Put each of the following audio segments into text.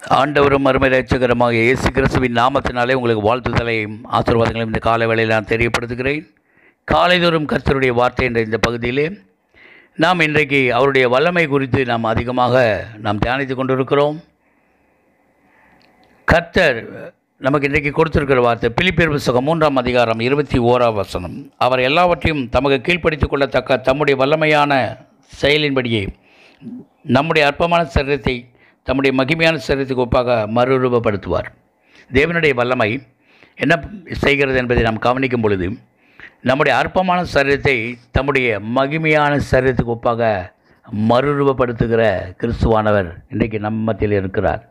ஆண்டவரும் அருமை இரட்சகருமாக இயேசு கிறிஸ்துவின் நாமத்தினாலே உங்களுக்கு வாழ்த்துதலையும் ஆசீர்வாதங்களையும் இந்த காலை வேளையில் நான் தெரியப்படுத்துகிறேன். காலைதோறும் கர்த்தருடைய வார்த்தை என்ற இந்த பகுதியிலே நாம் இன்றைக்கு அவருடைய வல்லமை குறித்து நாம் அதிகமாக தியானித்து கொண்டிருக்கிறோம். கர்த்தர் நமக்கு இன்றைக்கு கொடுத்திருக்கிற வார்த்தை பிலிப்பியர் புத்தகம் 3ஆம் அதிகாரம் 21ஆம் வசனம். அவர் எல்லாவற்றையும் தமக்கு கீழ்ப்படுத்திக் கொள்ளத்தக்க தம்முடைய வல்லமையான செயலின்படியே நம்முடைய அற்பமான சரீரத்தை தம்முடைய மகிமையான சரீரத்துக்கு ஒப்பாக மறுரூபப்படுத்துவார். தேவனுடைய வல்லமை என்ன செய்கிறது என்பதை நாம் கவனிக்கும் பொழுது நம்முடைய அற்பமான சரீரத்தை தம்முடைய மகிமையான சரீரத்துக்கு ஒப்பாக மறுரூபப்படுத்துகிற கிறிஸ்துவானவர் இன்றைக்கு நம்ம மத்தியில் இருக்கிறார்.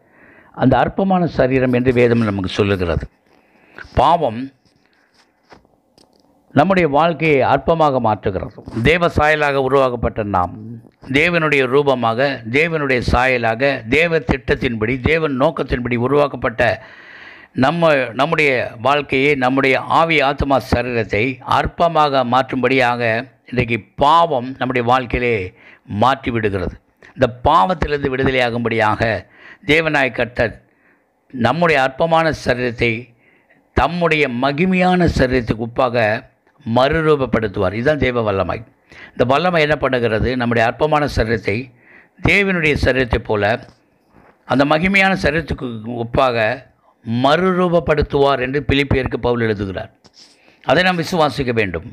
அந்த அற்பமான சரீரம் என்று வேதம் நமக்கு சொல்லுகிறது. பாவம் நம்முடைய வாழ்க்கையை அற்பமாக மாற்றுகிறது. தேவ சாயலாக உருவாக்கப்பட்ட நாம் தேவனுடைய ரூபமாக, தேவனுடைய சாயலாக, தேவ திட்டத்தின்படி, தேவன் நோக்கத்தின்படி உருவாக்கப்பட்ட நம்முடைய வாழ்க்கையை, நம்முடைய ஆவி ஆத்மா சரீரத்தை அற்பமாக மாற்றும்படியாக இன்றைக்கு பாவம் நம்முடைய வாழ்க்கையிலே மாற்றி விடுகிறது. இந்த பாவத்திலிருந்து விடுதலையாகும்படியாக தேவனாய கர்த்தர் நம்முடைய அற்பமான சரீரத்தை தம்முடைய மகிமையான சரீரத்துக்கு ஒப்பாக மறுரூபப்படுத்துவார். இதுதான் தேவ வல்லமை. இந்த வல்லமை என்ன பண்ணுகிறது? நம்முடைய அற்பமான சரீரத்தை தேவனுடைய சரீரத்தை போல அந்த மகிமையான சரீரத்துக்கு ஒப்பாக மறுரூபப்படுத்துவார் என்று பிலிப்பியருக்கு பவுல் எழுதுகிறார். அதை நாம் விசுவாசிக்க வேண்டும்.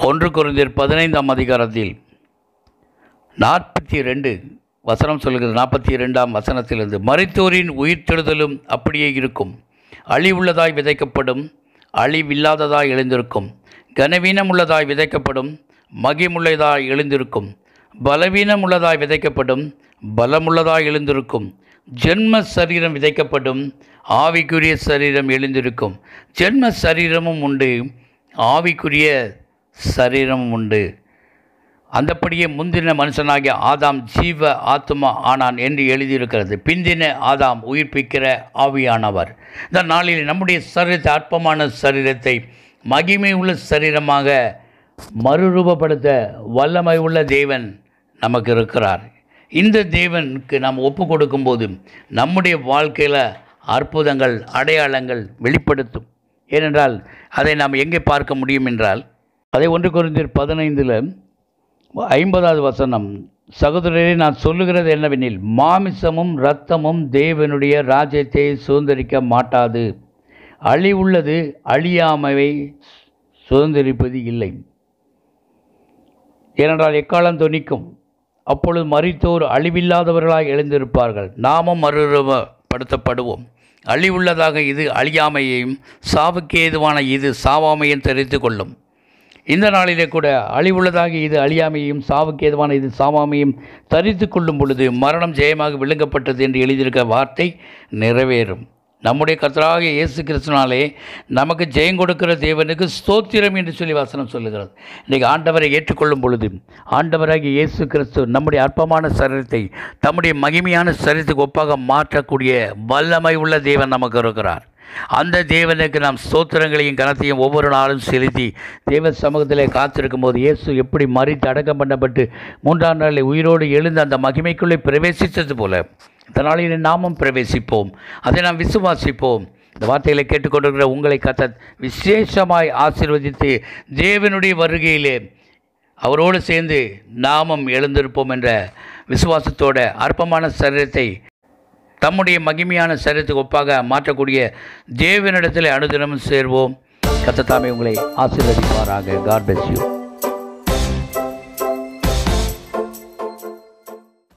1 கொரிந்தியர் 15ஆம் அதிகாரத்தில் 42 வசனம் சொல்கிறது. 42ஆம் வசனத்திலிருந்து, மரித்தோரின் உயிர்த்தெழுதலும் அப்படியே இருக்கும். அழிவுள்ளதாய் விதைக்கப்படும், அழிவில்லாததாய் எழுந்திருக்கும். கனவீனம் உள்ளதாய் விதைக்கப்படும், மகிமுள்ளதாய் எழுந்திருக்கும். பலவீனம் உள்ளதாய் விதைக்கப்படும், பலமுள்ளதாய் எழுந்திருக்கும். ஜென்ம சரீரம் விதைக்கப்படும், ஆவிக்குரிய சரீரம் எழுந்திருக்கும். ஜென்ம சரீரமும் உண்டு, ஆவிக்குரிய சரீரமும் உண்டு. அந்தப்படியே முந்தின மனுஷனாகிய ஆதாம் ஜீவ ஆத்மா ஆனான் என்று எழுதியிருக்கிறது. பிந்தின ஆதாம் உயிர்ப்பிக்கிற ஆவியானவர். இந்த நாளில் நம்முடைய சரீரத்தை, அற்பமான சரீரத்தை மகிமை உள்ள சரீரமாக மறுரூபப்படுத்த வல்லமை உள்ள தேவன் நமக்கு இருக்கிறார். இந்த தேவனுக்கு நாம் ஒப்பு கொடுக்கும்போது நம்முடைய வாழ்க்கையில் அற்புதங்கள், அடையாளங்கள் வெளிப்படுத்தும். ஏனென்றால் அதை நாம் எங்கே பார்க்க முடியும் என்றால், அதை 1 கொரிந்தியர் 15 50வது வசனம், சகோதரரே நான் சொல்லுகிறது என்னவெனில், மாமிசமும் இரத்தமும் தேவனுடைய ராஜ்யத்தை சுதந்திரிக்க மாட்டாது. அழிவுள்ளது அழியாமையை சுதந்திரிப்பது இல்லை. ஏனென்றால் எக்காலம் தொனிக்கும், அப்பொழுது மரித்தோர் அழிவில்லாதவர்களாக எழுந்திருப்பார்கள். நாமும் மறுரூபப்படுத்தப்படுவோம். அழிவுள்ளதாக இது அழியாமையையும், சாவுக்கு ஏதுவான இது சாவாமையும் தெரிந்து கொள்ளும். இந்த நாளிலே கூட அழிவுள்ளதாக இது அழியாமையும், சாவுக்கு ஏதுவான இது சாவாமையும் தரித்து கொள்ளும் பொழுது மரணம் ஜெயமாக விழுங்கப்பட்டது என்று எழுதியிருக்க வார்த்தை நிறைவேறும். நம்முடைய கர்த்தராகிய இயேசு கிறிஸ்துவினாலே நமக்கு ஜெயம் கொடுக்கிற தேவனுக்கு ஸ்தோத்திரம் என்று சொல்லி வசனம் சொல்லுகிறது. இன்றைக்கு ஆண்டவரை ஏற்றுக்கொள்ளும் பொழுது ஆண்டவராகிய இயேசு கிறிஸ்து நம்முடைய அற்பமான சரீரத்தை தம்முடைய மகிமையான சரீரத்துக்கு ஒப்பாக மாற்றக்கூடிய வல்லமை உள்ள தேவன் நமக்கு இருக்கிறார். அந்த தேவனுக்கு நாம் ஸ்தோத்திரங்களையும் கனத்தையும் ஒவ்வொரு நாளும் செலுத்தி தேவ சமூகத்திலே காத்திருக்கும் போது, இயேசு எப்படி மரித்து அடக்கம் பண்ணப்பட்டு 3ஆம் நாளில் உயிரோடு எழுந்து அந்த மகிமைக்குள்ளே பிரவேசித்தது போல இந்த நாளில் நாமும் பிரவேசிப்போம். அதை நாம் விசுவாசிப்போம். இந்த வார்த்தைகளை கேட்டுக்கொண்டிருக்கிற உங்களை கர்த்தர் விசேஷமாய் ஆசீர்வதித்து தேவனுடைய வருகையிலே அவரோடு சேர்ந்து நாமும் எழுந்திருப்போம் என்ற விசுவாசத்தோட அற்பமான சரீரத்தை தம்முடைய மகிமையான சரீரத்துக்கு ஒப்பாக மாற்றக்கூடிய தேவனிடத்தில் அனுதினமும் சேர்வோம். கர்த்தர் தாமே உங்களை ஆசீர்வதிப்பாராக. God bless you.